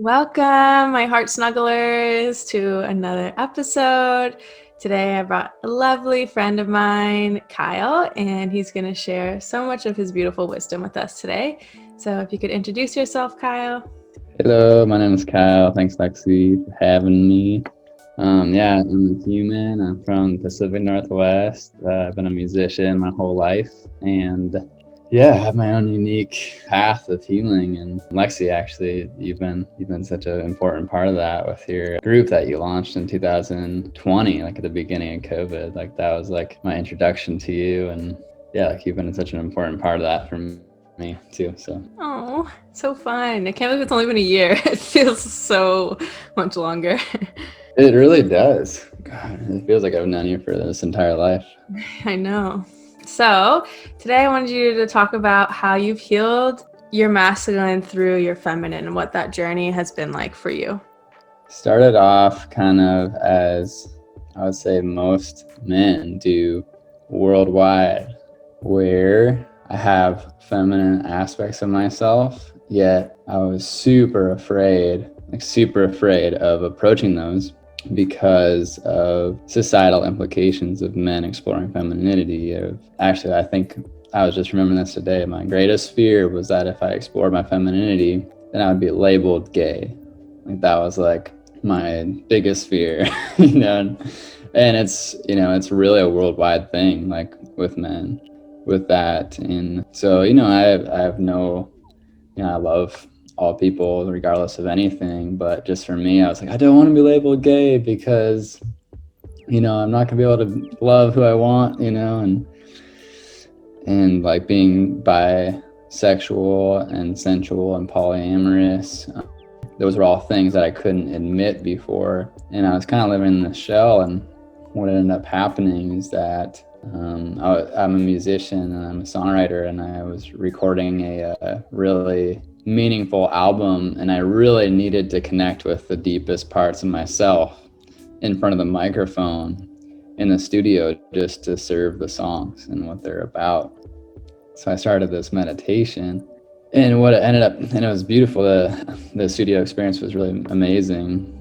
Welcome, my heart snugglers, to another episode. Today I brought a lovely friend of mine, Kyle, and he's going to share so much of his beautiful wisdom with us today. So if you could introduce yourself, Kyle. Hello, my name is Kyle. Thanks, Lexi, for having me. I'm a human. I'm from the Pacific Northwest. I've been a musician my whole life, and I have my own unique path of healing. And Lexi, actually, you've been such an important part of that with your group that you launched in 2020, like at the beginning of COVID. Like that was like my introduction to you, and you've been such an important part of that for me too. Oh, so fun. I can't believe it's only been a year. It feels so much longer. It really does. God, it feels like I've known you for this entire life. I know. So today I wanted you to talk about how you've healed your masculine through your feminine and what that journey has been like for you. Started off kind of as I would say most men do worldwide, where I have feminine aspects of myself, yet I was super afraid of approaching those because of societal implications of men exploring femininity. Actually, I think I was just remembering this today. My greatest fear was that if I explored my femininity, then I would be labeled gay. Like that was like my biggest fear, and it's really a worldwide thing, like with men, with that. And so, I have no, I love all people regardless of anything, but just for me, I was like, I don't want to be labeled gay because I'm not gonna be able to love who I want, and like being bisexual and sensual and polyamorous, those were all things that I couldn't admit before, and I was kind of living in the shell. And what ended up happening is that I'm a musician and I'm a songwriter, and I was recording a really meaningful album, and I really needed to connect with the deepest parts of myself in front of the microphone in the studio just to serve the songs and what they're about. So I started this meditation, and what it ended up, and it was beautiful, the studio experience was really amazing.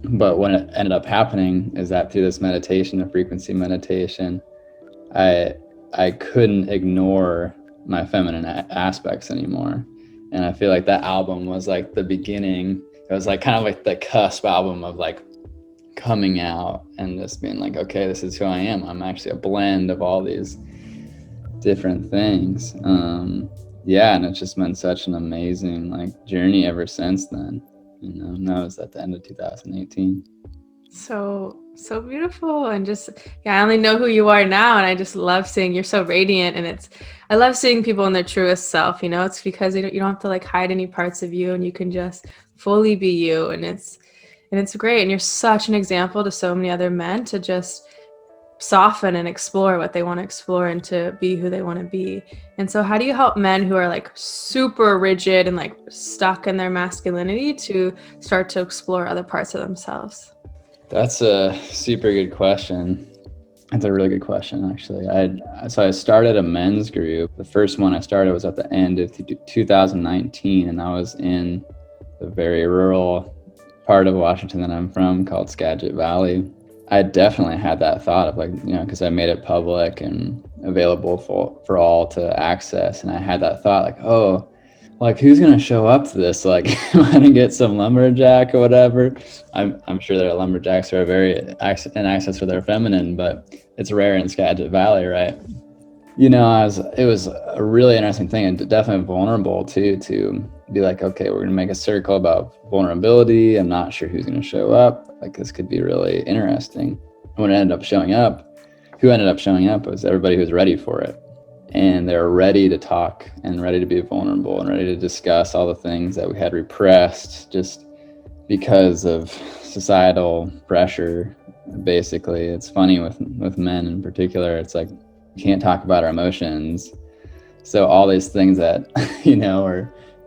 But what ended up happening is that through this meditation, the frequency meditation, I couldn't ignore my feminine aspects anymore. And I feel like that album was like the beginning. It was like kind of like the cusp album of like coming out and just being like, okay, this is who I am. I'm actually a blend of all these different things. And it's just been such an amazing like journey ever since then. And that was at the end of 2018. So beautiful. And just, I only know who you are now. And I just love seeing you're so radiant. And I love seeing people in their truest self, it's because you don't have to like hide any parts of you, and you can just fully be you. And it's great. And you're such an example to so many other men to just soften and explore what they want to explore and to be who they want to be. And so how do you help men who are like super rigid and like stuck in their masculinity to start to explore other parts of themselves? That's a super good question. That's a really good question, actually. I started a men's group. The first one I started was at the end of 2019, and I was in the very rural part of Washington that I'm from called Skagit Valley. I definitely had that thought of like, because I made it public and available for all to access. And I had that thought like, oh, like who's going to show up to this? Like, am I going to get some lumberjack or whatever? I'm sure there are lumberjacks who are very in access for their feminine, but it's rare in Skagit Valley, right? It was a really interesting thing, and definitely vulnerable too, to be like, okay, we're going to make a circle about vulnerability. I'm not sure who's going to show up. Like, this could be really interesting. And when it ended up showing up, who ended up showing up was everybody who was ready for it. And they're ready to talk and ready to be vulnerable and ready to discuss all the things that we had repressed just because of societal pressure. Basically, it's funny with men in particular. It's like, we can't talk about our emotions. So all these things that,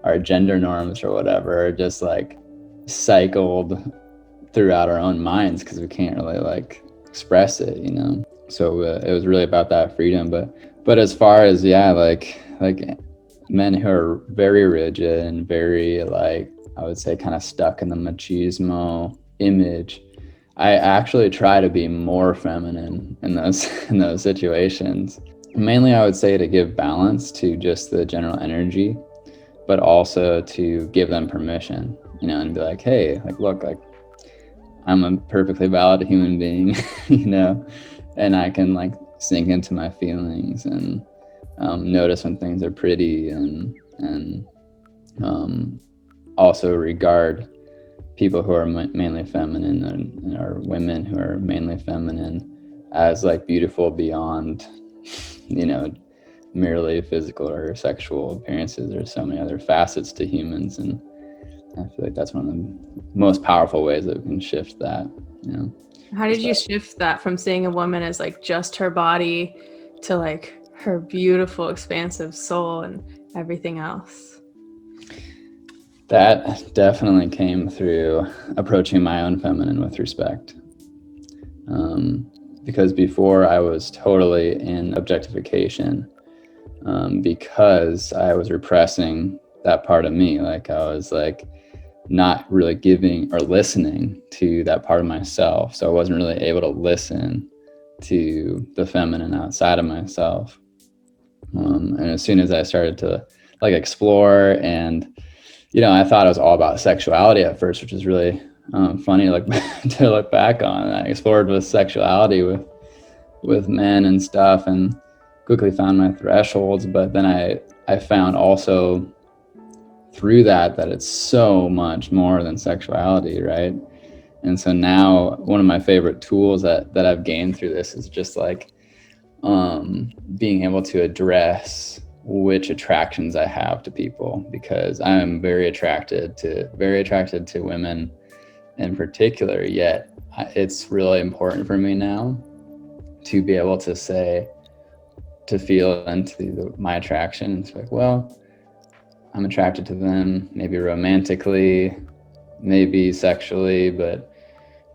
are gender norms or whatever are just like cycled throughout our own minds because we can't really like express it, So it was really about that freedom. But as far as, like men who are very rigid and very like I would say, kind of stuck in the machismo image, I actually try to be more feminine in those in those situations. Mainly, I would say to give balance to just the general energy, but also to give them permission, and be like, hey, like, look, like, I'm a perfectly valid human being, and I can like sink into my feelings and notice when things are pretty, and also regard people who are mainly feminine, or women who are mainly feminine, as like beautiful beyond, merely physical or sexual appearances. There's so many other facets to humans, and I feel like that's one of the most powerful ways that we can shift that. How did you shift that from seeing a woman as like just her body to like her beautiful, expansive soul and everything else? That definitely came through approaching my own feminine with respect. Because before I was totally in objectification, because I was repressing that part of me. Like I was like not really giving or listening to that part of myself. So I wasn't really able to listen to the feminine outside of myself. And as soon as I started to like explore, and I thought it was all about sexuality at first, which is really funny like to look back on. I explored with sexuality with men and stuff, and quickly found my thresholds. But then I found also through that it's so much more than sexuality, right? And so now one of my favorite tools that I've gained through this is just like being able to address which attractions I have to people, because I am very attracted to women in particular. Yet it's really important for me now to be able to say, to feel into my attraction. It's like, well, I'm attracted to them, maybe romantically, maybe sexually, but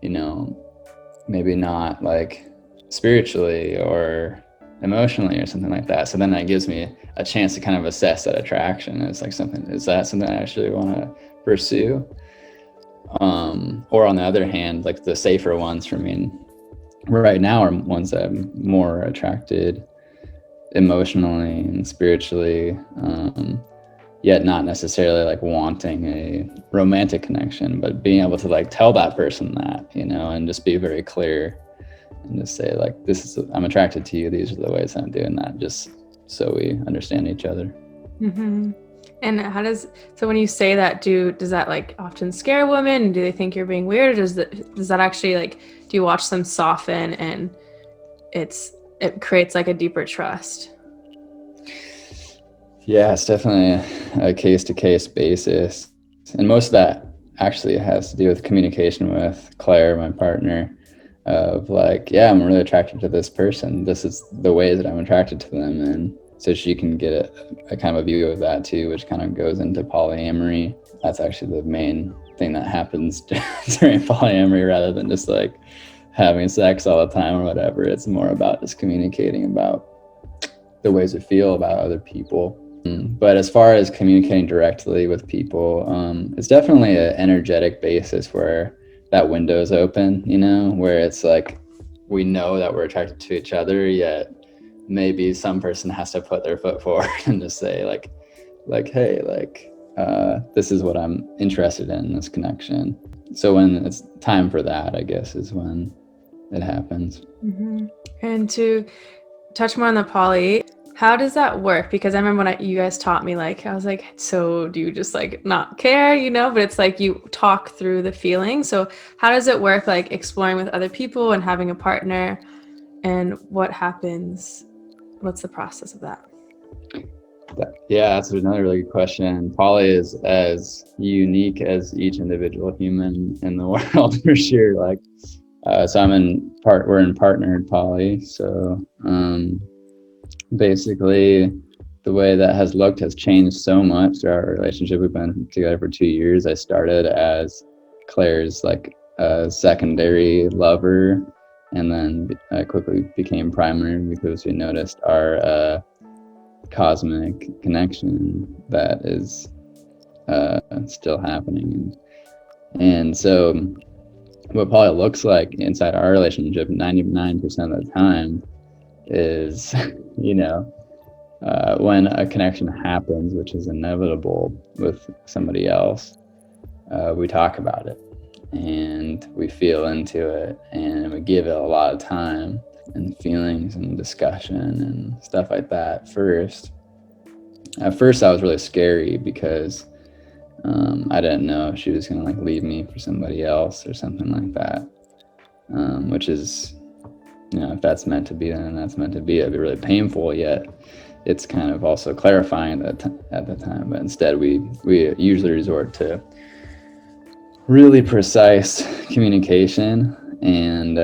maybe not like spiritually or emotionally or something like that. So then that gives me a chance to kind of assess that attraction. It's like, is that something I actually want to pursue? Or on the other hand, like the safer ones for me right now are ones that I'm more attracted emotionally and spiritually, yet not necessarily like wanting a romantic connection, but being able to like tell that person that, and just be very clear and just say like, I'm attracted to you. These are the ways I'm doing that, just so we understand each other. Mm-hmm. And so when you say that, does that like often scare women? Do they think you're being weird? Or does that actually like, do you watch them soften and it creates like a deeper trust? Yeah, it's definitely a case-to-case basis. And most of that actually has to do with communication with Claire, my partner, of like, yeah, I'm really attracted to this person. This is the ways that I'm attracted to them. And so she can get a kind of a view of that too, which kind of goes into polyamory. That's actually the main thing that happens during polyamory, rather than just like having sex all the time or whatever. It's more about just communicating about the ways we feel about other people. But as far as communicating directly with people, it's definitely an energetic basis where that window is open, where it's like, we know that we're attracted to each other, yet maybe some person has to put their foot forward and just say like, hey, like, this is what I'm interested in this connection. So when it's time for that, I guess, is when it happens. Mm-hmm. And to touch more on the poly, how does that work? Because I remember when you guys taught me, like, I was like, so do you just like not care, but it's like you talk through the feeling. So how does it work, like exploring with other people and having a partner, and what happens? What's the process of that? Yeah, that's another really good question. Poly is as unique as each individual human in the world, for sure. Like, so we're in partnered poly. So, basically the way that has looked has changed so much through our relationship. We've been together for 2 years. I started as Claire's like secondary lover, and then I quickly became primary because we noticed our cosmic connection that is still happening. And so what poly looks like inside our relationship 99% of the time is, you know, when a connection happens, which is inevitable with somebody else, we talk about it and we feel into it and we give it a lot of time and feelings and discussion and stuff like that first. At first I was really scary because I didn't know if she was gonna like leave me for somebody else or something like that, which is, you know, if that's meant to be, then that's meant to be. It'd be really painful, yet it's kind of also clarifying at the time. But instead we usually resort to really precise communication, and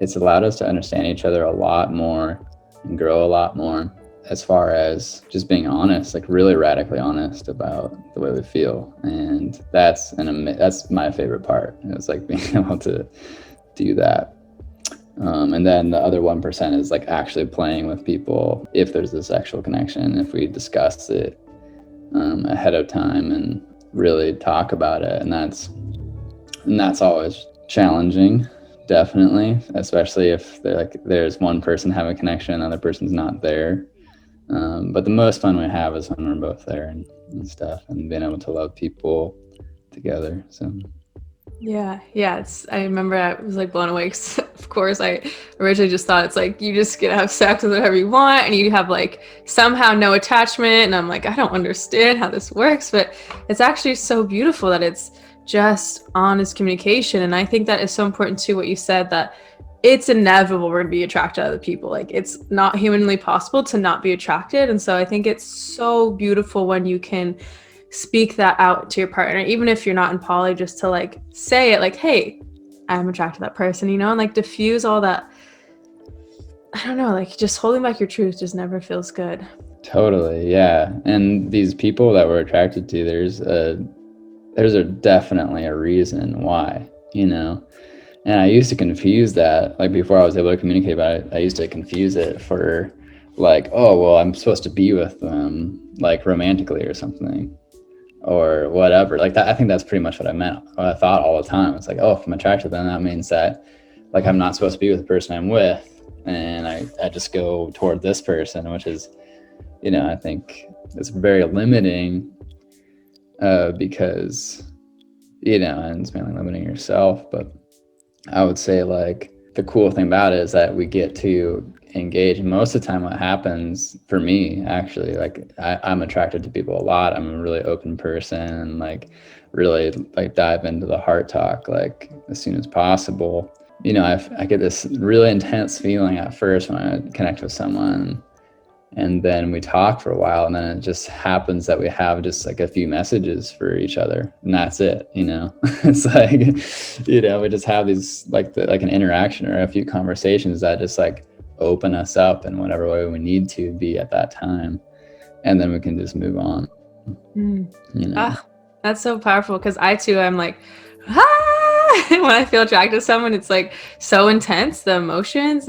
it's allowed us to understand each other a lot more and grow a lot more, as far as just being honest, like really radically honest about the way we feel. And that's my favorite part. It's like being able to do that. And then the other 1% is like actually playing with people if there's a sexual connection, if we discuss it ahead of time and really talk about it. And that's always challenging, definitely, especially if there's one person having a connection and the other person's not there. But the most fun we have is when we're both there and stuff, and being able to love people together. So Yeah. I remember I was like blown away 'cause, of course, I originally just thought it's like you just get to have sex with whatever you want and you have like somehow no attachment. And I'm like, I don't understand how this works, but it's actually so beautiful that it's just honest communication. And I think that is so important too, what you said, that it's inevitable we're going to be attracted to other people. Like it's not humanly possible to not be attracted. And so I think it's so beautiful when you can speak that out to your partner, even if you're not in poly, just to like say it like, hey, I'm attracted to that person, you know, and like diffuse all that. I don't know, like just holding back your truth just never feels good. totally, yeah. And these people that we're attracted to, there's definitely a reason why, you know. And I used to confuse that, like before I was able to communicate about it, I used to confuse it for like, oh, well, I'm supposed to be with them like romantically or something or whatever. Like that, I think that's pretty much what I meant. What I thought all the time. It's like, oh, if I'm attracted to them, that means that like I'm not supposed to be with the person I'm with. And I just go toward this person, which is, you know, I think it's very limiting because, you know, and it's mainly limiting yourself. But I would say like the cool thing about it is that we get to engage. Most of the time what happens for me, actually, like I'm attracted to people a lot. I'm a really open person and like really like dive into the heart talk like as soon as possible. You know, I get this really intense feeling at first when I connect with someone, and then we talk for a while, and then it just happens that we have just like a few messages for each other, and that's it, you know. It's like, you know, we just have these like an interaction or a few conversations that just like open us up in whatever way we need to be at that time, and then we can just move on. You know. That's so powerful, because I too am like, when I feel attracted to someone, it's like so intense, the emotions.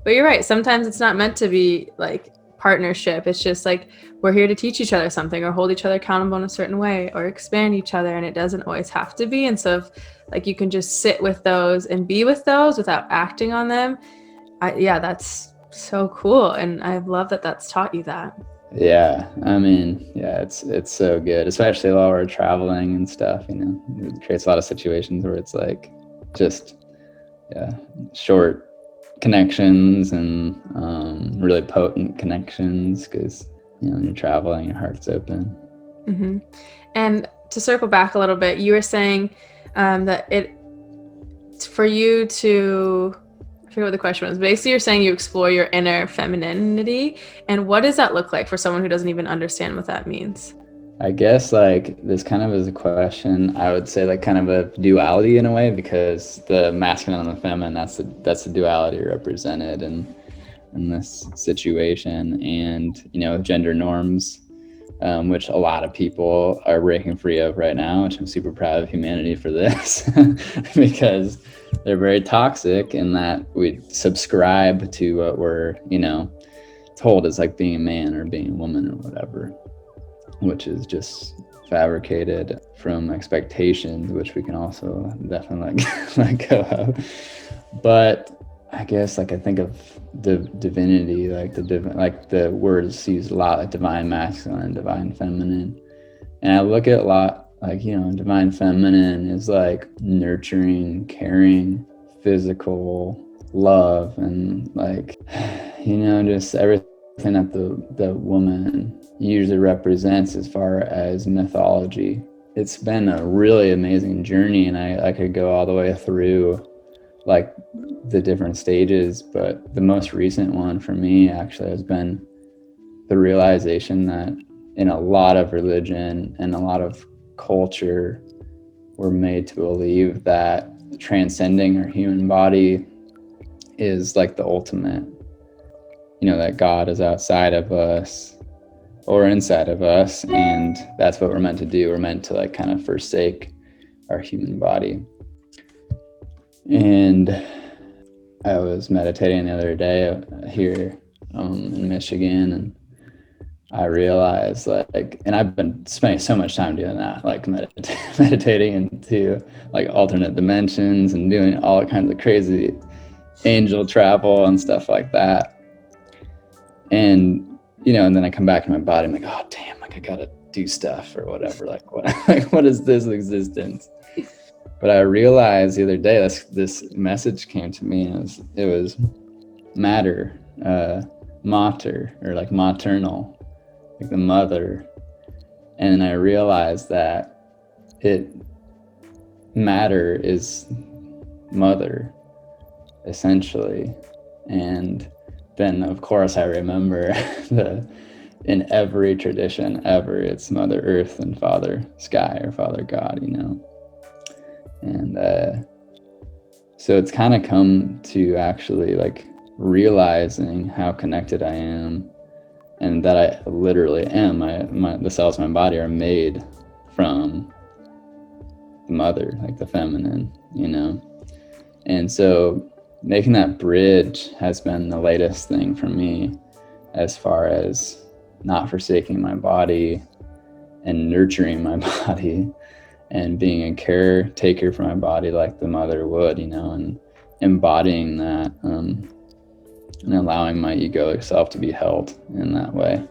But you're right, sometimes it's not meant to be like partnership. It's just like we're here to teach each other something or hold each other accountable in a certain way or expand each other, and it doesn't always have to be. And so if like you can just sit with those and be with those without acting on them, that's so cool. And I love that that's taught you that. Yeah, I mean, yeah, it's so good, especially while we're traveling and stuff, you know. It creates a lot of situations where it's like just, yeah, short connections and really potent connections, because, you know, when you're traveling, your heart's open. Mm-hmm. And to circle back a little bit, you were saying that for you to, I forget what the question was. Basically, you're saying you explore your inner femininity. And what does that look like for someone who doesn't even understand what that means? I guess like this kind of is a question, I would say like kind of a duality in a way, because the masculine and the feminine, that's the duality represented in this situation. And, you know, gender norms, which a lot of people are breaking free of right now, which I'm super proud of humanity for this, because they're very toxic in that we subscribe to what we're, you know, told as like being a man or being a woman or whatever, which is just fabricated from expectations, which we can also definitely let go of. But I guess like I think of the divinity, like like the words used a lot, like divine masculine and divine feminine. And I look at a lot like, divine feminine is like nurturing, caring, physical love, and like, just everything that the woman usually represents as far as mythology. It's been a really amazing journey, and I could go all the way through like the different stages, but the most recent one for me actually has been the realization that in a lot of religion and a lot of culture, we're made to believe that transcending our human body is like the ultimate, that God is outside of us or inside of us, and that's what we're meant to do. We're meant to like kind of forsake our human body. And I was meditating the other day here in Michigan, and I realized and I've been spending so much time doing that, like meditating into like alternate dimensions and doing all kinds of crazy angel travel and stuff like that. And, and then I come back to my body, I'm like, oh damn, like I gotta do stuff or whatever. Like what is this existence? But I realized the other day this message came to me, and it was matter, mater, or like maternal, like the mother. And I realized that matter is mother, essentially. And then of course I remember in every tradition ever, it's Mother Earth and Father Sky or Father God, And so it's kind of come to actually like realizing how connected I am, and that I literally am. The cells of my body are made from the mother, like the feminine, And so making that bridge has been the latest thing for me, as far as not forsaking my body and nurturing my body and being a caretaker for my body like the mother would, and embodying that, and allowing my egoic self to be held in that way.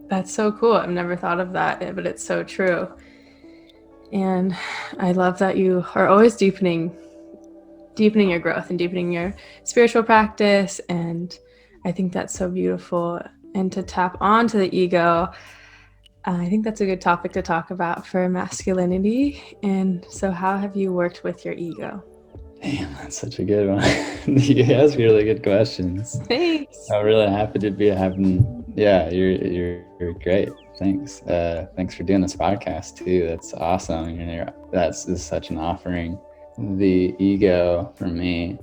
That's so cool. I've never thought of that, but it's so true. And I love that you are always deepening your growth and deepening your spiritual practice. And I think that's so beautiful. And to tap onto the ego, I think that's a good topic to talk about for masculinity. And so how have you worked with your ego? Damn, that's such a good one. You ask really good questions. Thanks. I'm really happy to be having. Yeah, you're great. Thanks. Thanks for doing this podcast too. That's awesome. That's such an offering. The ego for me,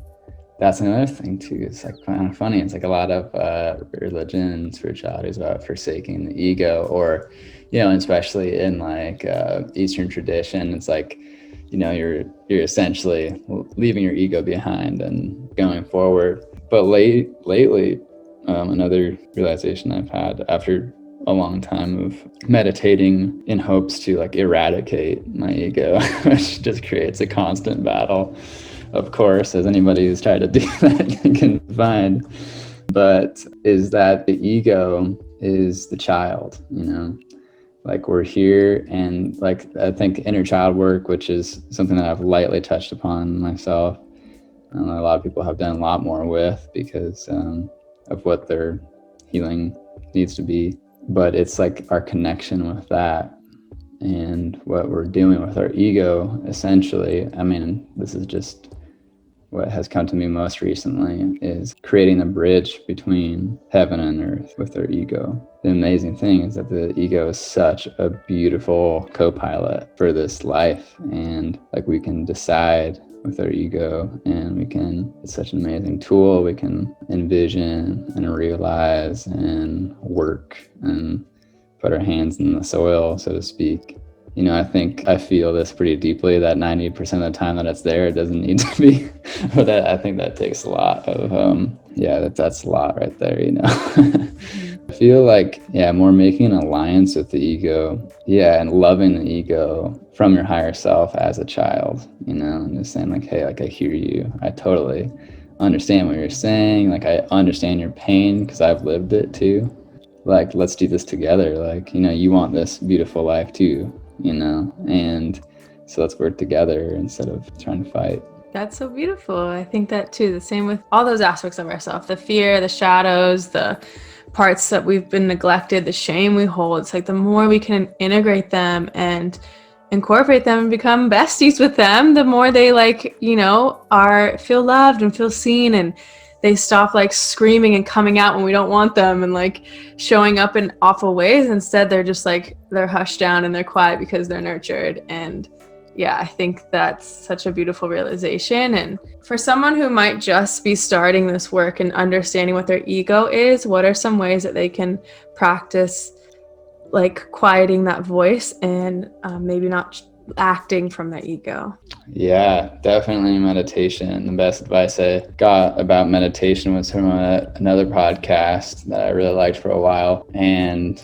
that's another thing too. It's like kind of funny. It's like a lot of religion and spirituality is about forsaking the ego, or, especially in like Eastern tradition, it's like, you're essentially leaving your ego behind and going forward. But lately, another realization I've had after a long time of meditating in hopes to like eradicate my ego, which just creates a constant battle, of course, as anybody who's tried to do that can find, but is that the ego is the child, like we're here. And like I think inner child work, which is something that I've lightly touched upon myself, a lot of people have done a lot more with because of what their healing needs to be. But it's like our connection with that and what we're doing with our ego, essentially. I mean, this is just what has come to me most recently, is creating a bridge between heaven and earth with our ego. The amazing thing is that the ego is such a beautiful co-pilot for this life, and like we can decide with our ego, and it's such an amazing tool. We can envision and realize and work and put our hands in the soil, so to speak. I feel this pretty deeply, that 90% of the time that it's there, it doesn't need to be. But I think that takes a lot of, that's a lot right there, I feel like, yeah, more making an alliance with the ego. Yeah, and loving the ego from your higher self as a child, and just saying like, hey, like I hear you. I totally understand what you're saying. Like I understand your pain because I've lived it too. Like, let's do this together. Like, you want this beautiful life too, and so let's work together instead of trying to fight. That's so beautiful. I think that too, the same with all those aspects of ourselves, the fear, the shadows, the parts that we've been neglected, the shame we hold. It's like the more we can integrate them and incorporate them and become besties with them, the more they feel loved and feel seen, and they stop like screaming and coming out when we don't want them and like showing up in awful ways. Instead, they're just like, they're hushed down and they're quiet because they're nurtured. And yeah, I think that's such a beautiful realization. And for someone who might just be starting this work and understanding what their ego is, what are some ways that they can practice like quieting that voice and maybe not acting from their ego? Yeah, definitely meditation. The best advice I got about meditation was from another podcast that I really liked for a while. And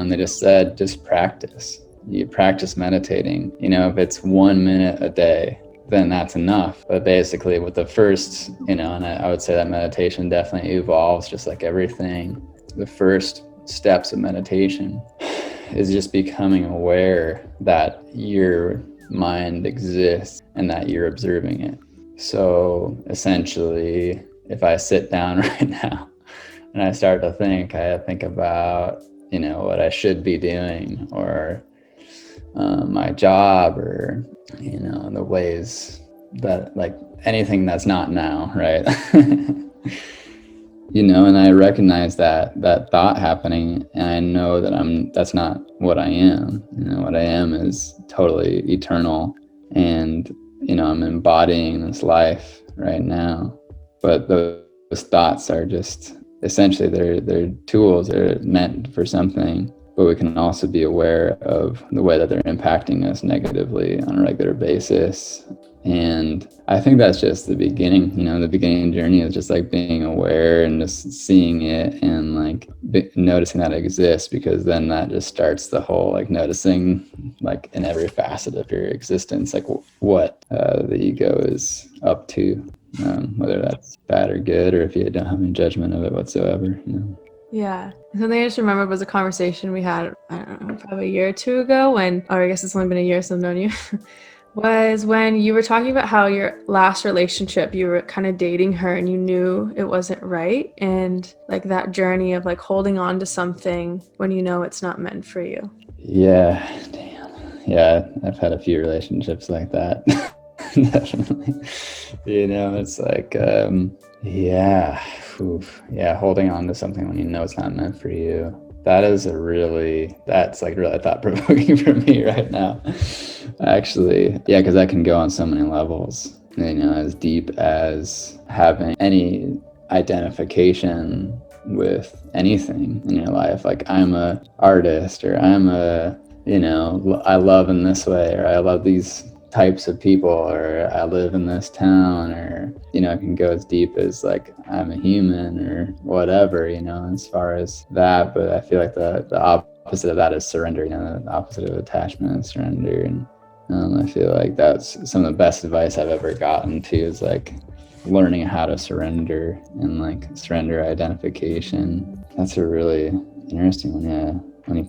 they just said, just practice. You practice meditating. If it's 1 minute a day, then that's enough. But basically with the first, and I would say that meditation definitely evolves just like everything. The first steps of meditation is just becoming aware that your mind exists and that you're observing it. So essentially, if I sit down right now and I start to think, I think about, what I should be doing, or my job, or, the ways that, like, anything that's not now, right? And I recognize that thought happening, and I know that that's not what I am. What I am is totally eternal, and I'm embodying this life right now. But those thoughts are just essentially they're tools. They're meant for something, but we can also be aware of the way that they're impacting us negatively on a regular basis. And I think that's just the beginning. The beginning journey is just like being aware and just seeing it and like noticing that it exists, because then that just starts the whole like noticing like in every facet of your existence, like what the ego is up to, whether that's bad or good, or if you don't have any judgment of it whatsoever. Yeah. Something I just remembered was a conversation we had, I don't know, probably a year or two ago or I guess it's only been a year since I've known you, was when you were talking about how your last relationship, you were kind of dating her and you knew it wasn't right. And like that journey of like holding on to something when you know it's not meant for you. Yeah, damn. Yeah, I've had a few relationships like that. Definitely. It's like, holding on to something when you know it's not meant for you. That's really thought-provoking for me right now. Actually, yeah, because that can go on so many levels, as deep as having any identification with anything in your life. Like, I'm a artist, or I'm I love in this way, or I love these types of people, or I live in this town, or it can go as deep as like I'm a human or whatever, as far as that. But I feel like the opposite of that is surrender. The opposite of attachment is surrender. And I feel like that's some of the best advice I've ever gotten too, is like learning how to surrender and like surrender identification. That's a really interesting one. Yeah,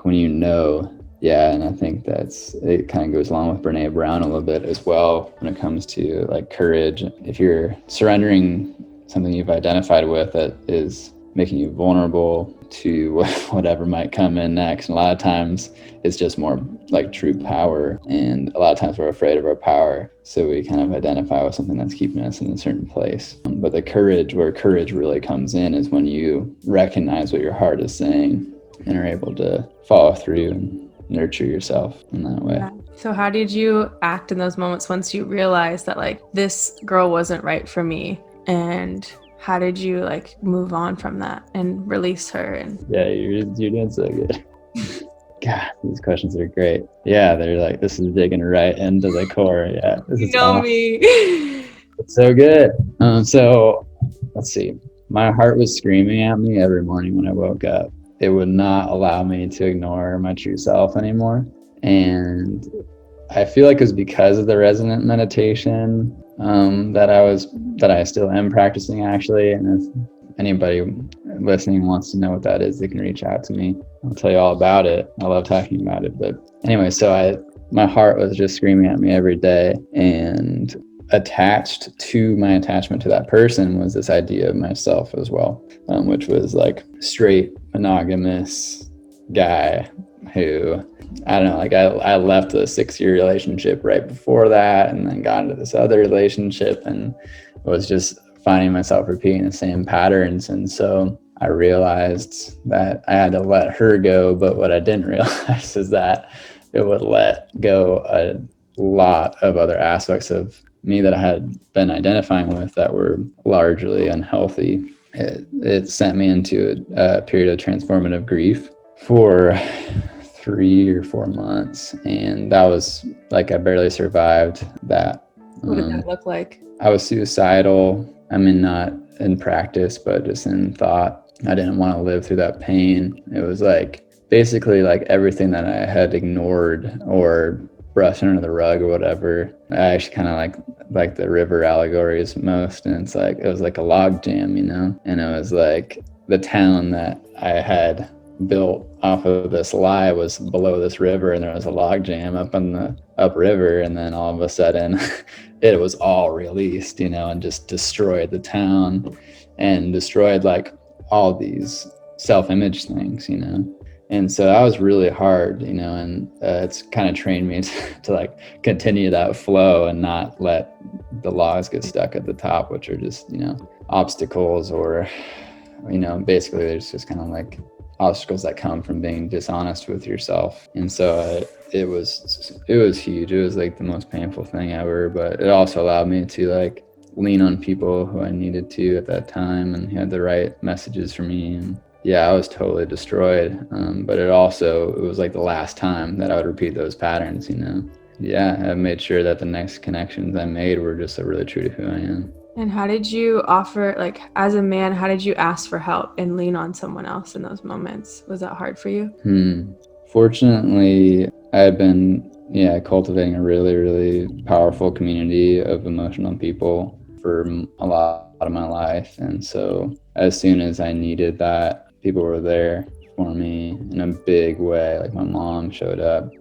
when you know. Yeah, and I think it kind of goes along with Brene Brown a little bit as well when it comes to like courage. If you're surrendering something you've identified with that is making you vulnerable to whatever might come in next, and a lot of times it's just more like true power, and a lot of times we're afraid of our power, so we kind of identify with something that's keeping us in a certain place. But the courage, where courage really comes in, is when you recognize what your heart is saying and are able to follow through and nurture yourself in that way. Yeah. So how did you act in those moments once you realized that like this girl wasn't right for me? And how did you like move on from that and release her? And yeah, you're doing so good. God, these questions are great. Yeah, they're like, this is digging right into the core. Yeah, this is awesome. me. It's so good. So let's see. My heart was screaming at me every morning when I woke up. it would not allow me to ignore my true self anymore. And I feel like it was because of the resonant meditation that I still am practicing, actually. And if anybody listening wants to know what that is, they can reach out to me. I'll tell you all about it. I love talking about it. But anyway, so my heart was just screaming at me every day, and attached to my attachment to that person was this idea of myself as well, which was like straight monogamous guy who, I don't know, like I left a 6-year relationship right before that, and then got into this other relationship, and was just finding myself repeating the same patterns. And so I realized that I had to let her go, but what I didn't realize is that it would let go a lot of other aspects of me that I had been identifying with that were largely unhealthy. It sent me into a period of transformative grief for 3 or 4 months, and that was like, I barely survived that. What did that look like? I was suicidal. I mean, not in practice, but just in thought. I didn't want to live through that pain. It was like basically like everything that I had ignored or brushed under the rug or whatever. I actually kind of like the river allegories most, and it's like it was like a log jam, you know. And it was like the town that I had built off of this lie was below this river, and there was a log jam up on the upriver, and then all of a sudden it was all released, you know, and just destroyed the town and destroyed like all these self-image things, you know. And so that was really hard, you know, and it's kind of trained me to like continue that flow and not let the logs get stuck at the top, which are just, you know, obstacles, or, you know, basically there's just kind of like obstacles that come from being dishonest with yourself. And so it was huge. It was like the most painful thing ever, but it also allowed me to like lean on people who I needed to at that time, and had the right messages for me. And yeah, I was totally destroyed. But it was like the last time that I would repeat those patterns, you know. Yeah, I made sure that the next connections I made were just really true to who I am. And how did you offer, like, as a man, how did you ask for help and lean on someone else in those moments? Was that hard for you? Fortunately, I had been, cultivating a really, really powerful community of emotional people for a lot of my life. And so as soon as I needed that, people were there for me in a big way. Like my mom showed up.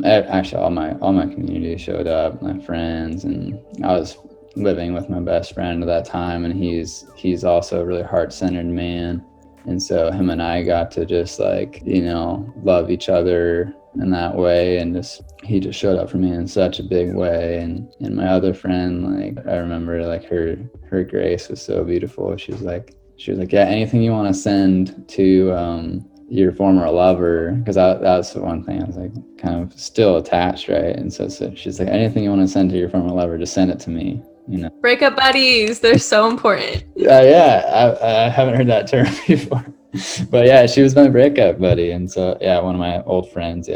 Actually, all my community showed up, my friends, and I was living with my best friend at that time, and he's also a really heart-centered man. And so him and I got to just like, you know, love each other in that way. And he just showed up for me in such a big way. And my other friend, like, I remember like her grace was so beautiful. She was like, yeah, anything you want to send to your former lover, because that's the one thing I was like kind of still attached, right? And so she's like, anything you want to send to your former lover, just send it to me. You know, breakup buddies, they're so important. I haven't heard that term before, but yeah, she was my breakup buddy. And so yeah, one of my old friends,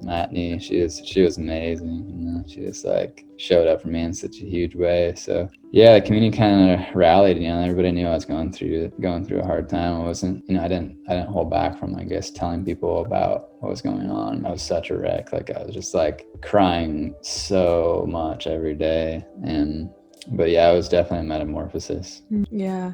Matney, she was amazing. You know, she just like showed up for me in such a huge way. So yeah, the community kind of rallied. You know, everybody knew I was going through a hard time. I wasn't, you know, I didn't hold back from, I guess, telling people about what was going on. I was such a wreck. Like I was just like crying so much every day. But yeah, it was definitely a metamorphosis. Yeah,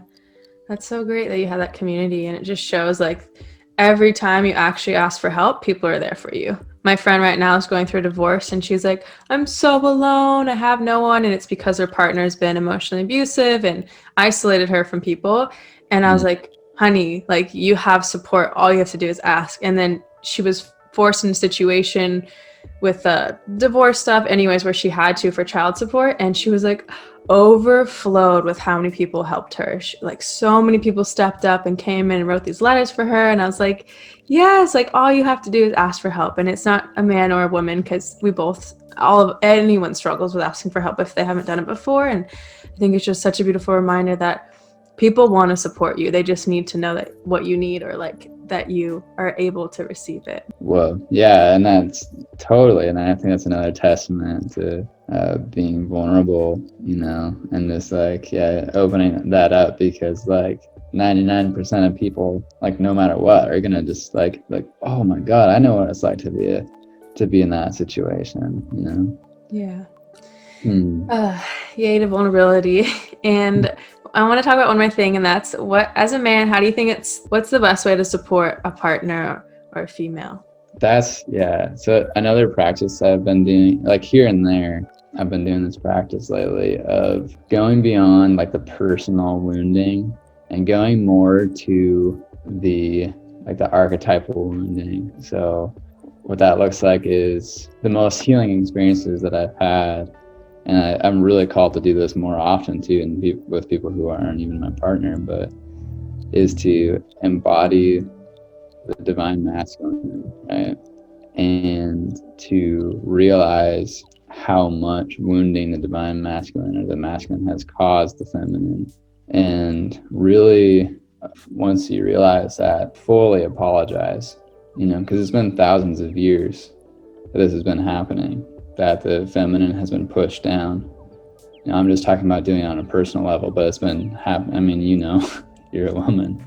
that's so great that you have that community, and it just shows like every time you actually ask for help, people are there for you. My friend right now is going through a divorce, and she's like, I'm so alone, I have no one. And it's because her partner's been emotionally abusive and isolated her from people. And I was like, honey, like, you have support, all you have to do is ask. And then she was forced in a situation with divorce stuff anyways, where she had to for child support, and she was like overflowed with how many people helped her. Like so many people stepped up and came in and wrote these letters for her. And I was like, yes, like all you have to do is ask for help. And it's not a man or a woman, because anyone struggles with asking for help if they haven't done it before. And I think it's just such a beautiful reminder that people want to support you. They just need to know that what you need, or like that you are able to receive it. Well, yeah, and that's totally, and I think that's another testament to being vulnerable, you know, and just like, opening that up, because like 99% of people, like no matter what, are gonna just like, oh my God, I know what it's like to be in that situation, you know? Yeah. Hmm. Yay to vulnerability. And I want to talk about one more thing, and that's what, as a man, how do you think what's the best way to support a partner or a female? So another practice I've been doing, like here and there, I've been doing this practice lately of going beyond like the personal wounding and going more to the archetypal wounding. So what that looks like is the most healing experiences that I've had, and I'm really called to do this more often too, and with people who aren't even my partner, but is to embody the divine masculine, right? And to realize how much wounding the divine masculine or the masculine has caused the feminine. And really, once you realize that, fully apologize, because it's been thousands of years that this has been happening, that the feminine has been pushed down. I'm just talking about doing it on a personal level, but it's been happening. I mean, you're a woman.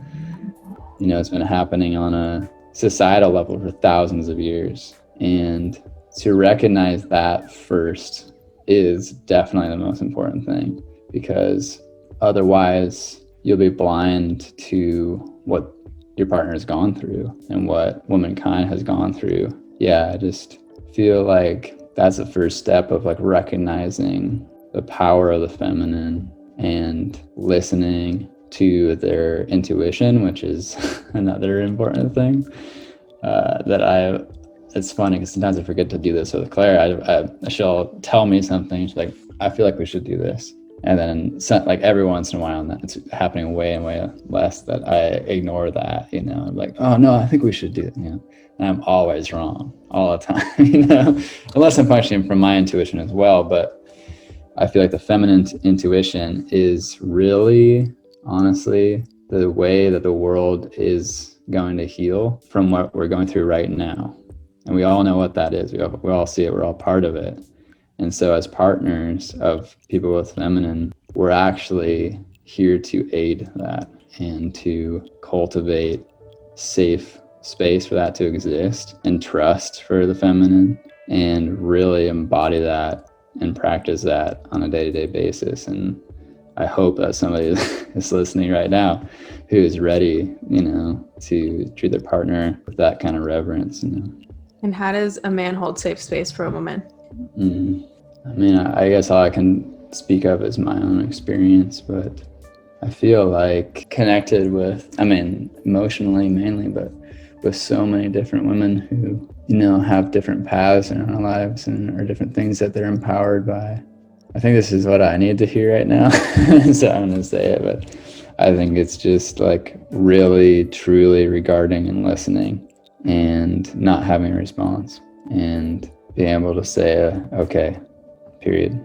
It's been happening on a societal level for thousands of years. And to recognize that first is definitely the most important thing, because otherwise you'll be blind to what your partner has gone through and what womankind has gone through. Yeah, I just feel like that's the first step of like recognizing the power of the feminine and listening to their intuition, which is another important thing it's funny because sometimes I forget to do this with Claire. She'll tell me something. She's like, I feel like we should do this. And then like every once in a while, and it's happening way and way less, that I ignore that, I'm like, oh no, I think we should do it, and I'm always wrong all the time, unless I'm functioning from my intuition as well. But I feel like the feminine intuition is really, honestly, the way that the world is going to heal from what we're going through right now. And we all know what that is. We all see it. We're all part of it. And so as partners of people with feminine, we're actually here to aid that and to cultivate safe space for that to exist, and trust for the feminine, and really embody that and practice that on a day-to-day basis. And I hope that somebody is listening right now who is ready, to treat their partner with that kind of reverence. And how does a man hold safe space for a woman? I mean, I guess all I can speak of is my own experience, but I feel like connected with, emotionally mainly, but with so many different women who, have different paths in our lives and are different things that they're empowered by. I think this is what I need to hear right now. So I'm going to say it, but I think it's just like really, truly regarding and listening and not having a response and being able to say, okay, period.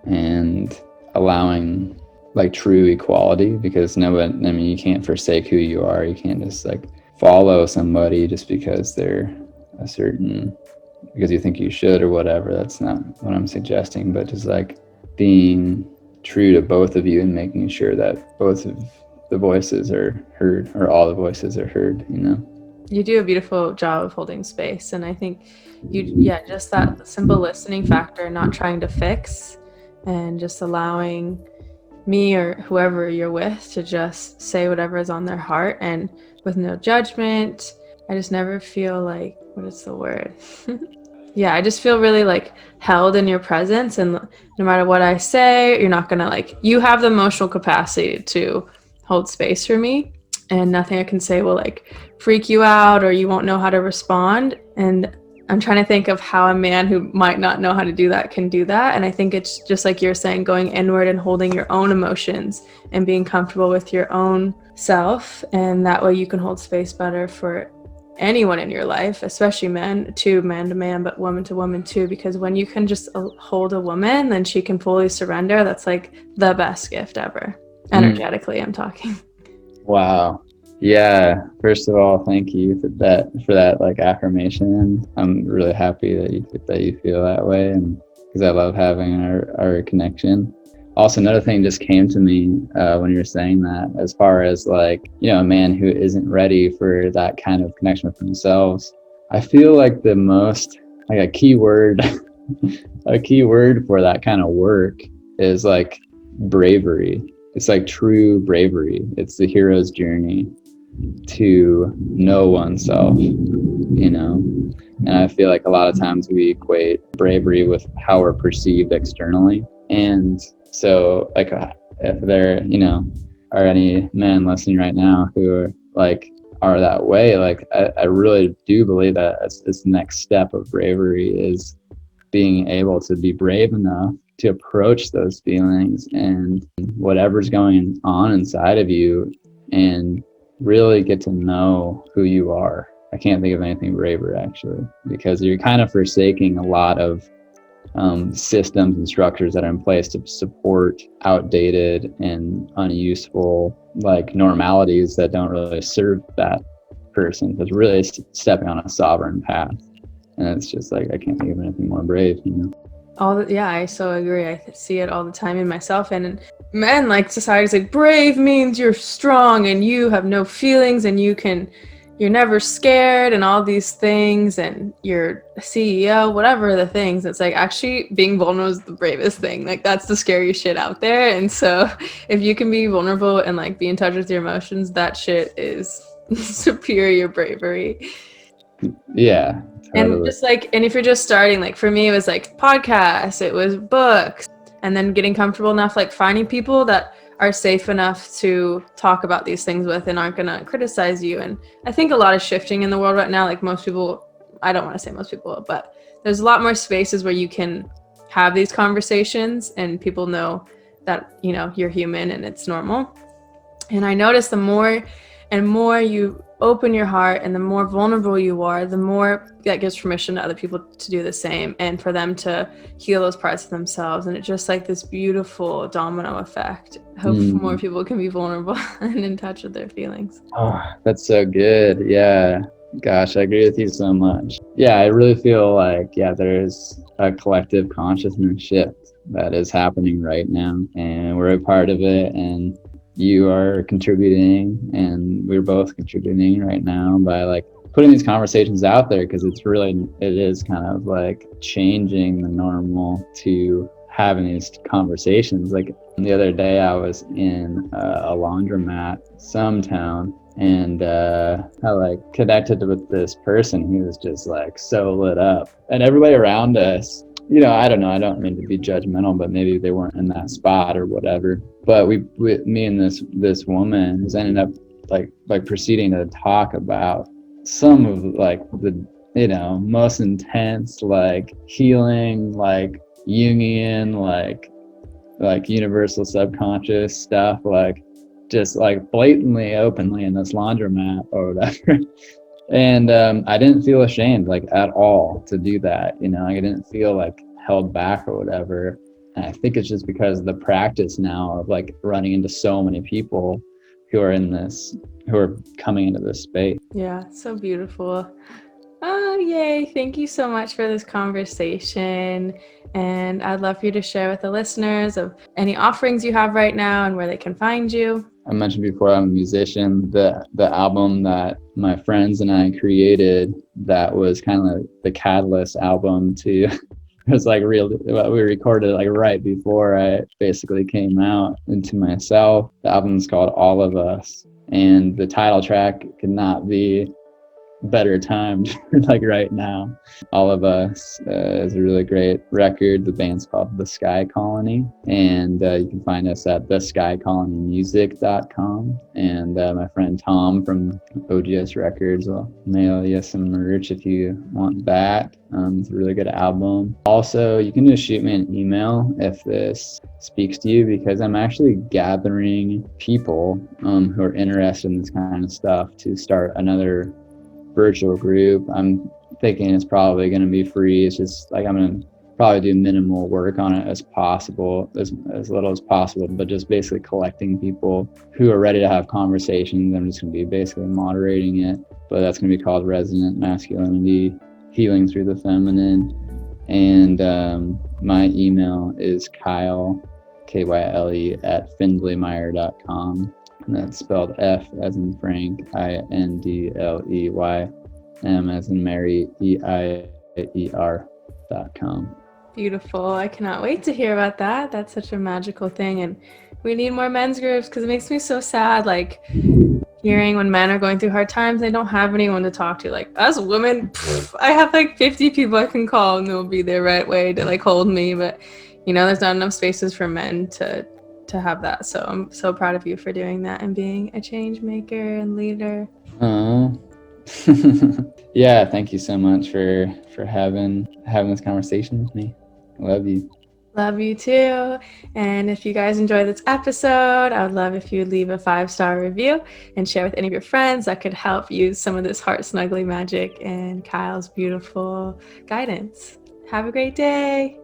And allowing like true equality, because you can't forsake who you are. You can't just like follow somebody just because they're because you think you should or whatever. That's not what I'm suggesting, but just like being true to both of you and making sure that both of the voices are heard, or all the voices are heard, You do a beautiful job of holding space. And I think just that simple listening factor, not trying to fix, and just allowing me or whoever you're with to just say whatever is on their heart, and with no judgment. I just never feel like, what is the word? Yeah, I just feel really like held in your presence, and no matter what I say, you're not gonna you have the emotional capacity to hold space for me, and nothing I can say will like freak you out, or you won't know how to respond. And I'm trying to think of how a man who might not know how to do that can do that. And I think it's just like you're saying, going inward and holding your own emotions and being comfortable with your own self. And that way you can hold space better for anyone in your life, especially man to man, but woman to woman too. Because when you can just hold a woman, then she can fully surrender. That's like the best gift ever. Energetically, I'm talking. Wow. Yeah. First of all, thank you for that like affirmation. I'm really happy that you feel that way, and because I love having our connection. Also, another thing just came to me when you were saying that, as far as like, you know, a man who isn't ready for that kind of connection with themselves. I feel like the most, like a key word, a key word for that kind of work is like bravery. It's like true bravery. It's the hero's journey to know oneself, you know? And I feel like a lot of times we equate bravery with how we're perceived externally. And so, like, if there, you know, are any men listening right now who are like, are that way, like, I really do believe that it's the next step of bravery is being able to be brave enough to approach those feelings and whatever's going on inside of you and really get to know who you are. I can't think of anything braver, actually, because you're kind of forsaking a lot of systems and structures that are in place to support outdated and unuseful like normalities that don't really serve that person. It's really stepping on a sovereign path. And it's just like, I can't think of anything more brave, you know? Yeah, I so agree. I see it all the time in myself. And men, like, society's like, brave means you're strong and you have no feelings and you're never scared and all these things and you're a CEO, whatever the things. It's like, actually being vulnerable is the bravest thing. Like, that's the scariest shit out there. And so if you can be vulnerable and like be in touch with your emotions, that shit is superior bravery. Yeah, and totally. just like, and if you're just starting, like for me, it was like podcasts, it was books, and then getting comfortable enough, like finding people that are safe enough to talk about these things with and aren't gonna criticize you. And I think a lot is shifting in the world right now. Like most people, I don't want to say most people, but there's a lot more spaces where you can have these conversations and people know that, you know, you're human and it's normal. And I noticed the more and more you open your heart and the more vulnerable you are, the more that gives permission to other people to do the same and for them to heal those parts of themselves. And it's just like this beautiful domino effect. I hope more people can be vulnerable and in touch with their feelings. Oh, that's so good. Yeah. Gosh, I agree with you so much. Yeah, I really feel like, yeah, there's a collective consciousness shift that is happening right now, and we're a part of it. And you are contributing, and we're both contributing right now by like putting these conversations out there, because it is kind of like changing the normal to having these conversations. Like the other day I was in a laundromat some town, and I like connected with this person who was just like so lit up, and everybody around us, you know, I don't know, I don't mean to be judgmental, but maybe they weren't in that spot or whatever. But me and this woman has ended up like proceeding to talk about some of like the, you know, most intense like healing, like Jungian, like universal subconscious stuff, like just like blatantly openly in this laundromat or whatever. And I didn't feel ashamed like at all to do that, you know. I didn't feel like held back or whatever. And I think it's just because of the practice now of like running into so many people who are coming into this space. Yeah, so beautiful. Oh, yay. Thank you so much for this conversation. And I'd love for you to share with the listeners of any offerings you have right now and where they can find you. I mentioned before, I'm a musician. The album that my friends and I created, that was kind of the catalyst album to, it was like we recorded like right before I basically came out into myself. The album's called All of Us, and the title track could not be better timed like right now. All of Us is a really great record. The band's called The Sky Colony, and you can find us at theskycolonymusic.com. And my friend Tom from OGS Records will mail you some merch if you want that. It's a really good album. Also, you can just shoot me an email if this speaks to you, because I'm actually gathering people who are interested in this kind of stuff to start another virtual group. I'm thinking it's probably going to be free. It's just like I'm going to probably do minimal work on it as possible, as little as possible, but just basically collecting people who are ready to have conversations. I'm just going to be basically moderating it, but that's going to be called Resonant Masculinity, Healing Through the Feminine. And my email is Kyle Kyle at Findley-Meier.com. And that's spelled F as in Frank, INDLEY, M as in Mary, EIER.com. Beautiful. I cannot wait to hear about that. That's such a magical thing. And we need more men's groups because it makes me so sad. Like hearing when men are going through hard times, they don't have anyone to talk to. Like as a woman, I have like 50 people I can call and they'll be there right way to like hold me. But there's not enough spaces for men to have that. So I'm so proud of you for doing that and being a change maker and leader. Yeah, thank you so much for having this conversation with me. I love you. Love you too. And if you guys enjoyed this episode, I would love if you would leave a 5-star review and share with any of your friends that could help use some of this heart snuggly magic and Kyle's beautiful guidance. Have a great day.